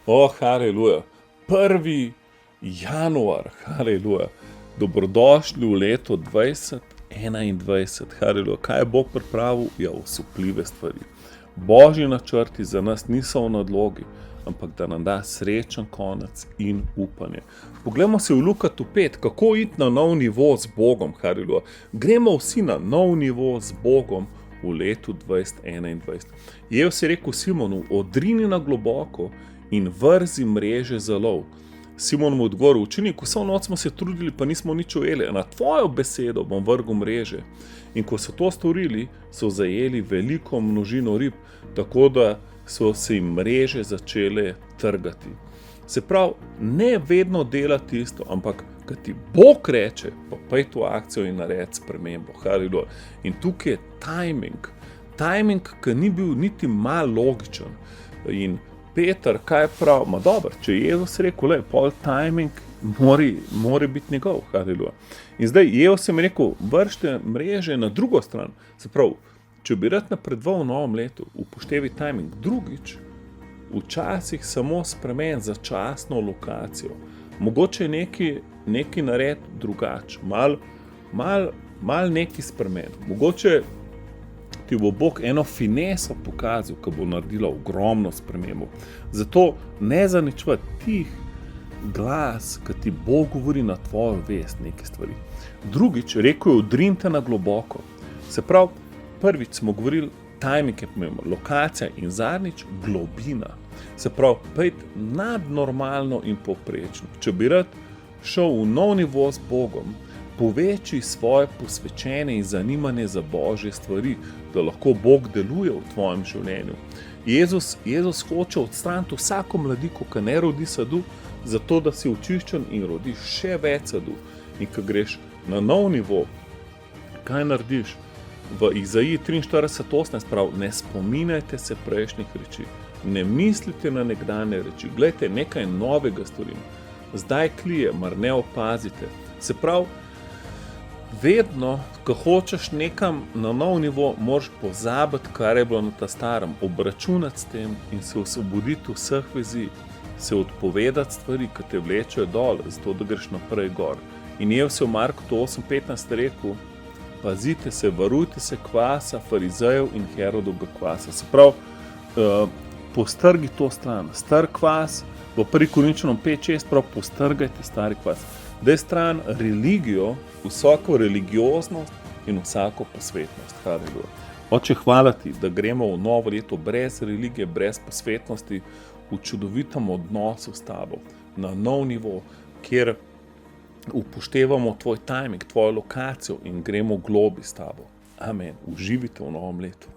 Haleluja. 1. januar, haleluja. Dobrodošli v leto 2021, haleluja. Kaj je Bog pripravil? Ja, osupljive stvari. Božji načrti za nas niso v nadlogi, ampak da nam da srečen konec in upanje. Poglejmo se v Lukatu 5, kako iti na nov nivo z Bogom, haleluja. Gremo vsi na nov nivo z Bogom v letu 2021. Jezus je rekel Simonu, odrini na globoko in vrzi mreže za lov. Simon mu odgovoril, učenik, vso noč smo se trudili, pa nismo nič ujeli, na tvojo besedo bom vrgel mreže. In ko so to storili, so zajeli veliko množino rib, tako da so se jim mreže začele trgati. Se pravi, ne vedno delati isto, ampak kad ti Bog reče, pa pej to akcijo in naredi spremembo. Haleluja. In tukaj je timing, ki ni bil niti malo logičen. In Peter, kaj prav? Ma dobro, če je Jezus rekel, pol timing mora biti njegov. Haleluja. In zdaj Jezus je mi rekel, vršite mreže na drugo stran. Se pravi, če bi rad napredoval v novem letu, upoštevi timing. Drugič, včasih samo spremeni začasno lokacijo. Mogoče je neki nared drugače, mal neki spremeni. Mogoče ti bo Bog eno fineso pokazal, ki bo naredila ogromno spremembo. Zato ne zaničevati tih glas, ki ti Bog govori na tvojo vest neke stvari. Drugič, rekel je, odrinite na globoko. Se pravi, prvič smo govorili, timing je pomemben, lokacija in zadnjič globina. Se pravi, pejt nadnormalno in povprečno. Če bi rad šel v nov nivo s Bogom, povečaj svoje posvečenje in zanimanje za Božje stvari, da lahko Bog deluje v tvojem življenju. Jezus hoče odstraniti vsako mladiko, ki ne rodi sadu, zato da si očiščen in rodiš še več sadu. In ko greš na nov nivo, kaj narediš? V Izaiji 43:18 pravi, ne spominjajte se prejšnjih reči, ne mislite na nekdanje reči, glejte, nekaj novega storim. Zdaj klije, mar ne opazite. Se pravi, vedno, ko hočeš nekam na nov nivo, moraš pozabiti, kar je bilo na ta starem, obračunati s tem in se osvoboditi vseh vezi, se odpovedati stvari, ki te vlečejo dol, zato da greš naprej gor. In Jezus je v Marku 8:15 rekel, pazite se, varujte se kvasa farizejev in Herodovega kvasa. Se pravi, postrgi to stran. Star kvas, v 1. Korinčanom 5:6 pravi, postrgajte stari kvas. Daj stran religijo, vsako religioznost in vsako posvetnost. Haleluja. Oče, hvala ti, da gremo v novo leto brez religije, brez posvetnosti, v čudovitem odnosu s tabo, na nov nivo, kjer upoštevamo tvoj timing, tvojo lokacijo in gremo globi s tabo. Amen. Uživite v novem letu.